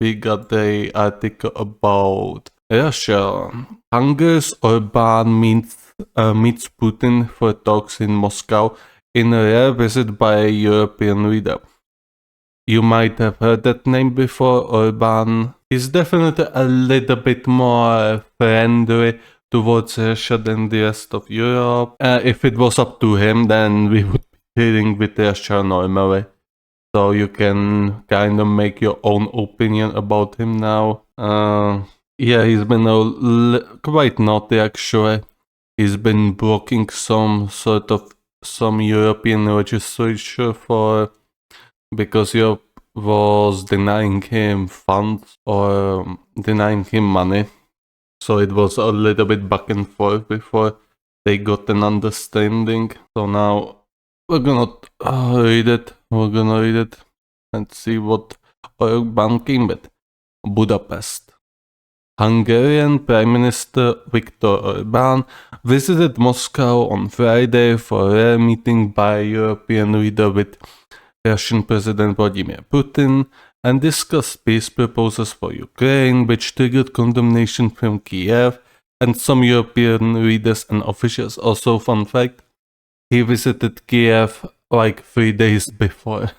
we got the article about Russia. Hungary's Orbán meets Putin for talks in Moscow in a rare visit by a European leader. You might have heard that name before, Orbán. He's definitely a little bit more friendly towards Russia than the rest of Europe. If it was up to him, then we would be dealing with Russia normally. So you can kind of make your own opinion about him now. Yeah, he's been quite naughty actually. He's been blocking some European legislature because Europe was denying him funds or denying him money. So it was a little bit back and forth before they got an understanding. So now we're gonna read it. We're gonna read it and see what Orbán came with. Budapest. Hungarian Prime Minister Viktor Orbán visited Moscow on Friday for a rare meeting by a European leader with Russian President Vladimir Putin and discussed peace proposals for Ukraine, which triggered condemnation from Kiev and some European leaders and officials. Also, fun fact, he visited Kiev like 3 days before.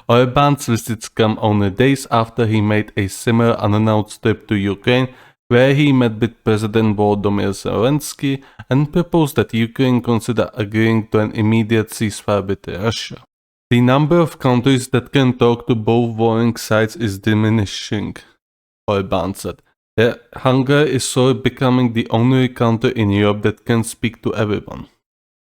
Orbán's visits come only days after he made a similar unannounced trip to Ukraine, where he met with President Volodymyr Zelensky and proposed that Ukraine consider agreeing to an immediate ceasefire with Russia. The number of countries that can talk to both warring sides is diminishing, Orbán said. Hungary is slowly becoming the only country in Europe that can speak to everyone.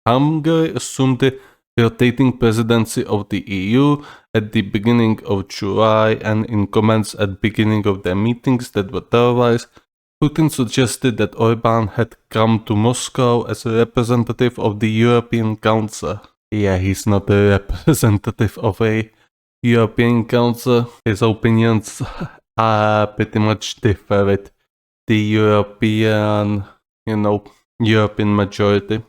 Hungary assumed the rotating presidency of the EU at the beginning of July, and in comments at the beginning of their meetings that were televised, Putin suggested that Orbán had come to Moscow as a representative of the European Council. Yeah, he's not a representative of a European Council. His opinions pretty much differ with the European majority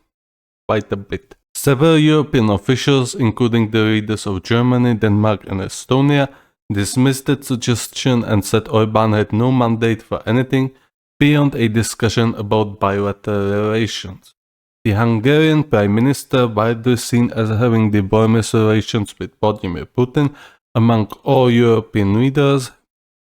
quite a bit. Several European officials, including the leaders of Germany, Denmark and Estonia, dismissed that suggestion and said Orbán had no mandate for anything beyond a discussion about bilateral relations. The Hungarian Prime Minister, widely seen as having the warmest relations with Vladimir Putin among all European leaders,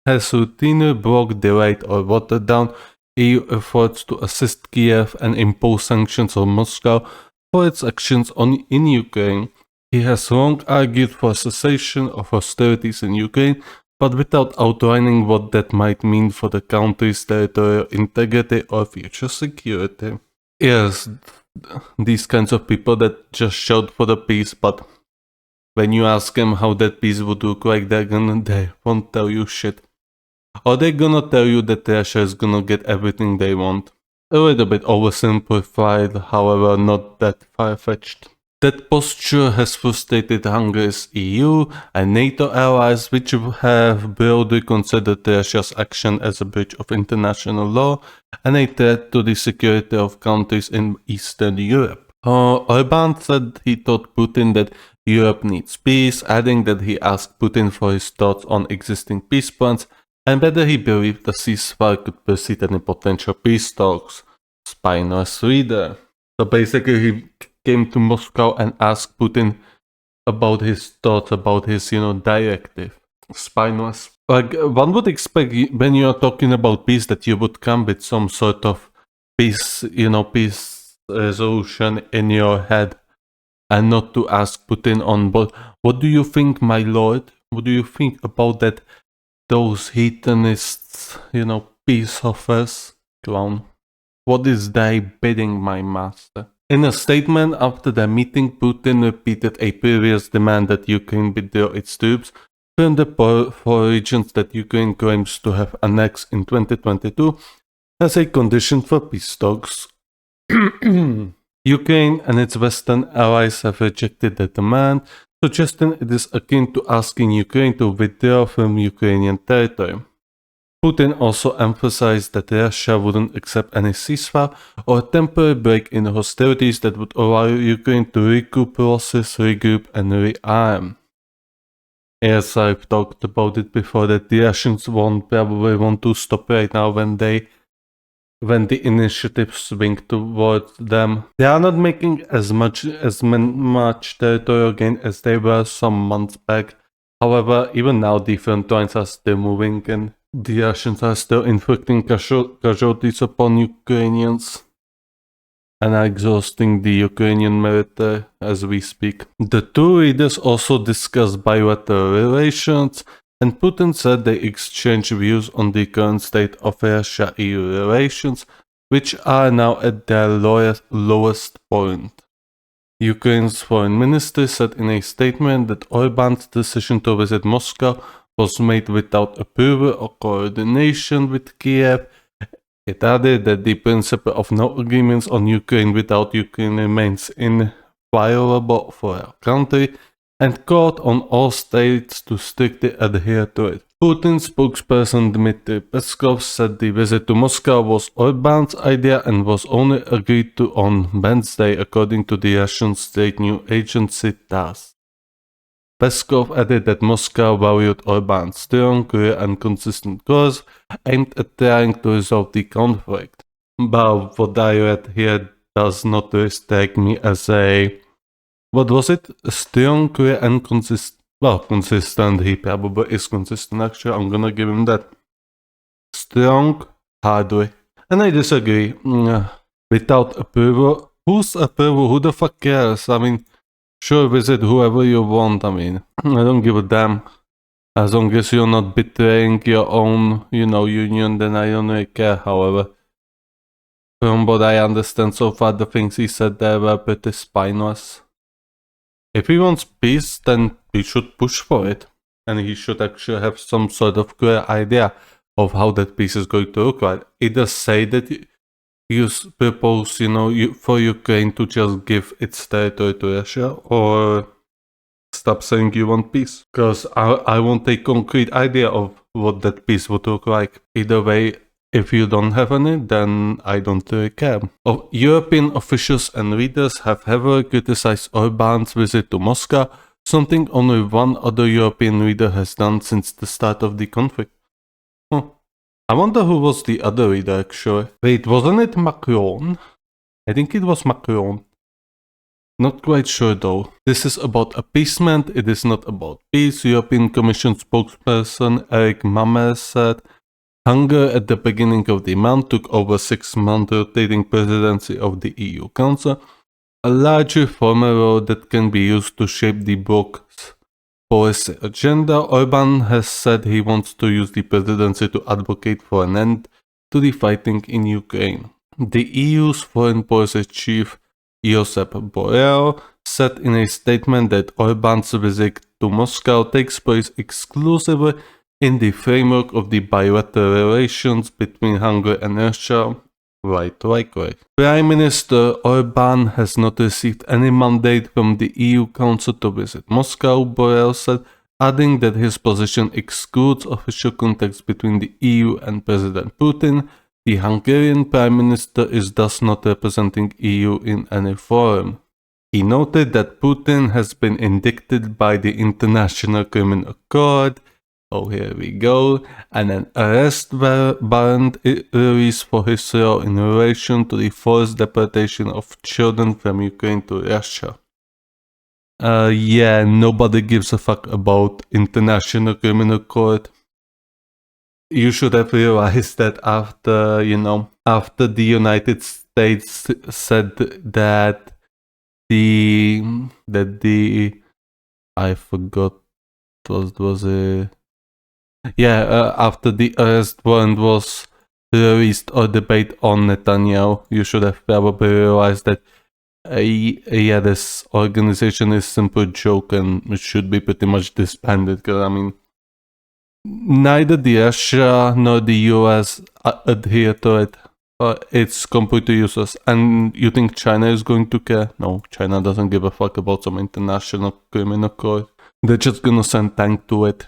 has routinely blocked, delayed or watered down EU efforts to assist Kiev and impose sanctions on Moscow for its actions in Ukraine. He has long argued for cessation of hostilities in Ukraine, but without outlining what that might mean for the country's territorial integrity or future security. Yes, these kinds of people that just shout for the peace, but when you ask them how that peace would look like, they won't tell you shit. Or they're gonna tell you that Russia is gonna get everything they want. A little bit oversimplified, however not that far-fetched. That posture has frustrated Hungary's EU and NATO allies, which have broadly considered Russia's action as a breach of international law and a threat to the security of countries in Eastern Europe. Orbán said he told Putin that Europe needs peace, adding that he asked Putin for his thoughts on existing peace plans and whether he believed the ceasefire could precede any potential peace talks. Spineless reader. So basically he came to Moscow and asked Putin about his thoughts about his, directive. Spineless. Like, one would expect when you're talking about peace that you would come with some sort of peace resolution in your head and not to ask Putin on, but what do you think, my lord? What do you think about that? Those hedonists, peace offers? Clown. What is thy bidding, my master? In a statement after the meeting, Putin repeated a previous demand that Ukraine withdraw its troops from the four regions that Ukraine claims to have annexed in 2022 as a condition for peace talks. Ukraine and its Western allies have rejected the demand, suggesting it is akin to asking Ukraine to withdraw from Ukrainian territory. Putin also emphasized that Russia wouldn't accept any ceasefire or temporary break in hostilities that would allow Ukraine to recoup losses, regroup and rearm. As I've talked about it before, that the Russians won't probably want to stop right now when the initiative swing towards them. They are not making as much territorial gain as they were some months back. However, even now the front lines are still moving and the Russians are still inflicting casualties upon Ukrainians and are exhausting the Ukrainian military as we speak. The two leaders also discussed bilateral relations, and Putin said they exchanged views on the current state of Russia-EU relations, which are now at their lowest point. Ukraine's foreign ministry said in a statement that Orbán's decision to visit Moscow was made without approval or coordination with Kiev. It added that the principle of no agreements on Ukraine without Ukraine remains inviolable for our country, and called on all states to strictly adhere to it. Putin's spokesperson Dmitry Peskov said the visit to Moscow was Orbán's idea and was only agreed to on Wednesday, according to the Russian state news agency TASS. Peskov added that Moscow valued Orbán's strong, clear and consistent course aimed at trying to resolve the conflict. But what I read here does not strike me as a... What was it? Strong, clear and consistent. Well, consistent, he probably is consistent actually, I'm gonna give him that. Strong, hardly. And I disagree. Without approval. Whose approval? Who the fuck cares? I mean, sure, visit whoever you want, I mean, I don't give a damn. As long as you're not betraying your own, union, then I don't really care, however. From what I understand so far, the things he said there were pretty spineless. If he wants peace, then he should push for it. And he should actually have some sort of clear idea of how that peace is going to look like. Either say that you propose, for Ukraine to just give its territory to Russia, or stop saying you want peace. Because I want a concrete idea of what that peace would look like. Either way, if you don't have any, then I don't really care. European officials and leaders have heavily criticized Orbán's visit to Moscow, something only one other European leader has done since the start of the conflict. I wonder who was the other leader actually. Wait, wasn't it Macron? I think it was Macron. Not quite sure though. This is about appeasement, it is not about peace. European Commission spokesperson Eric Mamer said, Hungary at the beginning of the month took over 6 month rotating presidency of the EU Council, a largely formal role that can be used to shape the bloc's policy agenda. Orbán has said he wants to use the presidency to advocate for an end to the fighting in Ukraine. The EU's foreign policy chief Josep Borrell said in a statement that Orbán's visit to Moscow takes place exclusively in the framework of the bilateral relations between Hungary and Russia. Right. Prime Minister Orbán has not received any mandate from the EU Council to visit Moscow, Borrell said, adding that his position excludes official contacts between the EU and President Putin. The Hungarian Prime Minister is thus not representing EU in any forum. He noted that Putin has been indicted by the International Criminal Court. Oh, here we go. And an arrest warrant released for his role in relation to the forced deportation of children from Ukraine to Russia. Yeah, nobody gives a fuck about International Criminal Court. You should have realized that after the United States said that I forgot what was it. Yeah, after the arrest warrant was released or debate on Netanyahu, you should have probably realized that this organization is a simple joke and it should be pretty much disbanded, because I mean, neither the Russia nor the US adhere to it. It's completely useless. And you think China is going to care? No, China doesn't give a fuck about some International Criminal Court. They're just gonna send tank to it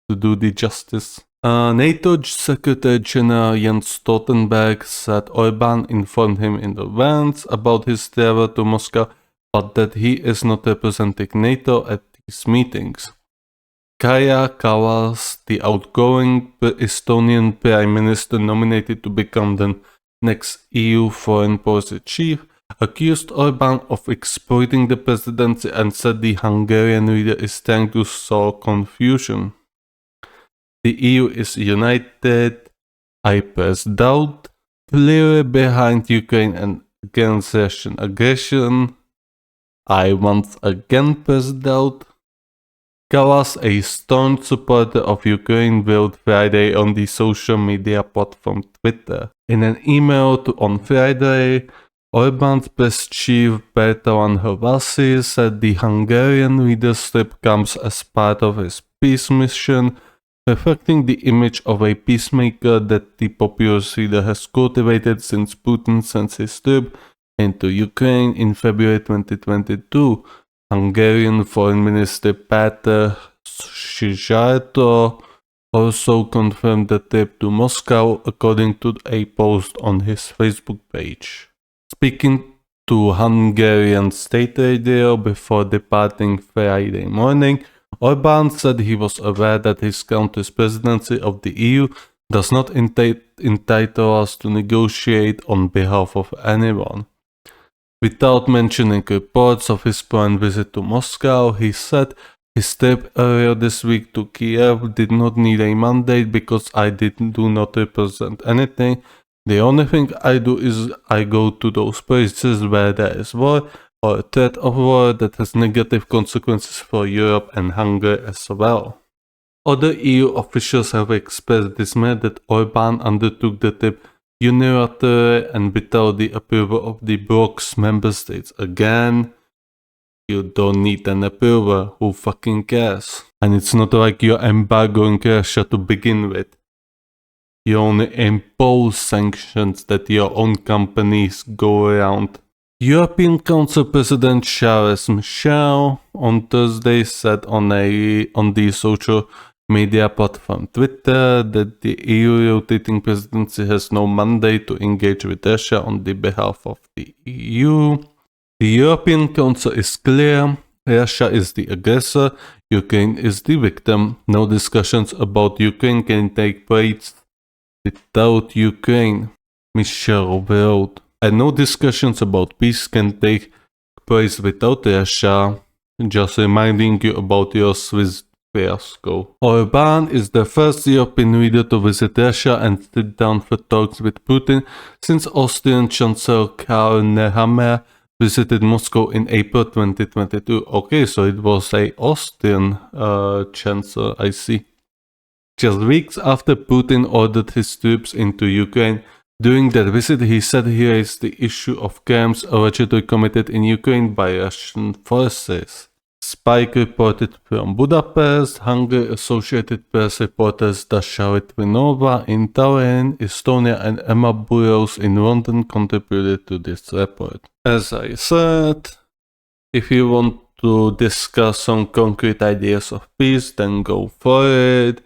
to do the justice. NATO Secretary General Jens Stoltenberg said Orbán informed him in advance about his travel to Moscow, but that he is not representing NATO at these meetings. Kaja Kallas, the outgoing Estonian Prime Minister nominated to become the next EU foreign policy chief, accused Orbán of exploiting the presidency and said the Hungarian leader is trying to sow confusion. The EU is united, I press doubt, clearly behind Ukraine and against Russian aggression. I once again press doubt. Kallas, a staunch supporter of Ukraine, wrote Friday on the social media platform Twitter. In an email on Friday, Orbán's press chief Bertalan Hrvasi said the Hungarian leadership comes as part of his peace mission, reflecting the image of a peacemaker that the populist leader has cultivated since Putin sent his troops into Ukraine in February 2022. Hungarian Foreign Minister Péter Szijjártó also confirmed the trip to Moscow, according to a post on his Facebook page. Speaking to Hungarian state radio before departing Friday morning, Orbán said he was aware that his country's presidency of the EU does not entitle us to negotiate on behalf of anyone. Without mentioning reports of his planned visit to Moscow, he said his trip earlier this week to Kiev did not need a mandate because I do not represent anything. The only thing I do is I go to those places where there is war or a threat of war that has negative consequences for Europe and Hungary as well. Other EU officials have expressed dismay that Orbán undertook the trip unilaterally and without the approval of the bloc's member states. Again, you don't need an approval, who fucking cares? And it's not like you're embargoing Russia to begin with. You only impose sanctions that your own companies go around. European Council President Charles Michel on Thursday said on the social media platform Twitter that the EU rotating presidency has no mandate to engage with Russia on the behalf of the EU. The European Council is clear. Russia is the aggressor. Ukraine is the victim. No discussions about Ukraine can take place without Ukraine, Michel wrote. And no discussions about peace can take place without Russia. Just reminding you about your Swiss fiasco. Orbán is the first European leader to visit Russia and sit down for talks with Putin since Austrian Chancellor Karl Nehammer visited Moscow in April 2022. Okay, so it was a Austrian Chancellor, I see. Just weeks after Putin ordered his troops into Ukraine, during that visit he said he raised the issue of crimes allegedly committed in Ukraine by Russian forces. Spike reported from Budapest. Hungary Associated Press reporters Dasha Litvinova in Tallinn, Estonia and Emma Burrows in London contributed to this report. As I said, if you want to discuss some concrete ideas of peace, then go for it.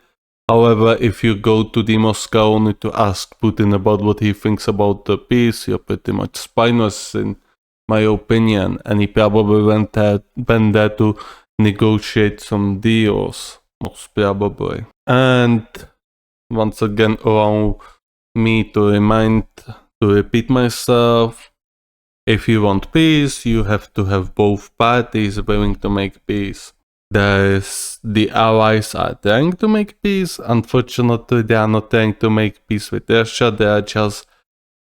However, if you go to the Moscow only to ask Putin about what he thinks about the peace, you're pretty much spineless in my opinion, and he probably went there to negotiate some deals, most probably. And once again, allow me to repeat myself, if you want peace, you have to have both parties willing to make peace. The allies are trying to make peace. Unfortunately, they are not trying to make peace with Russia. They are just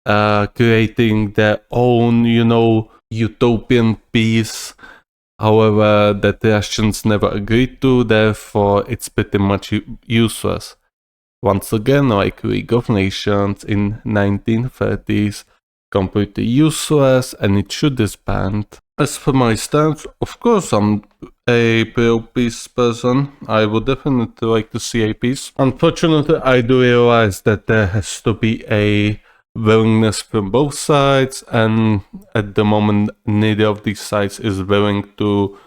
creating their own, utopian peace. However, that the Russians never agreed to, therefore it's pretty much useless. Once again, like League of Nations in 1930s, completely useless and it should disband. As for my stance, of course I'm a pro-peace person. I would definitely like to see a peace. Unfortunately, I do realize that there has to be a willingness from both sides, and at the moment neither of these sides is willing to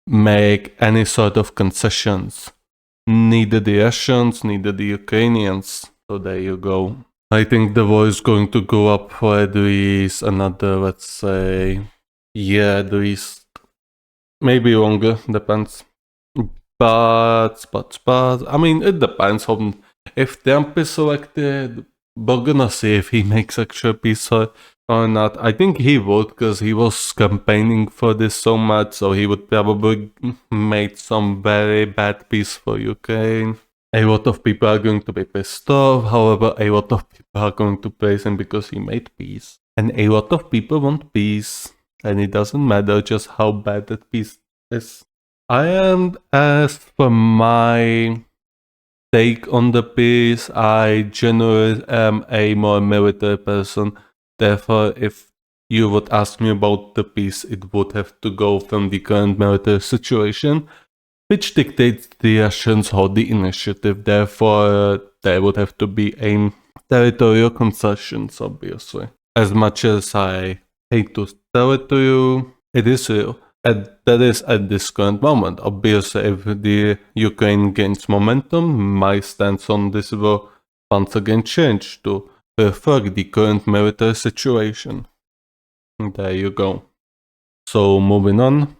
make any sort of concessions. Neither the Russians, neither the Ukrainians. So there you go. I think the war is going to go up for at least another, let's say, year at least. Maybe longer, depends. But, I mean, it depends on if Trump is elected. We're gonna see if he makes actual peace or not. I think he would, because he was campaigning for this so much, so he would probably make some very bad peace for Ukraine. A lot of people are going to be pissed off, however, a lot of people are going to praise him because he made peace. And a lot of people want peace, and it doesn't matter just how bad that peace is. And as for my take on the peace, I generally am a more military person. Therefore, if you would ask me about the peace, it would have to go from the current military situation, which dictates the Russians hold the initiative. Therefore, there would have to be a territorial concessions, obviously. As much as I hate to tell it to you, it is real. And that is at this current moment. Obviously, if the Ukraine gains momentum, my stance on this will once again change to reflect the current military situation. There you go. So moving on.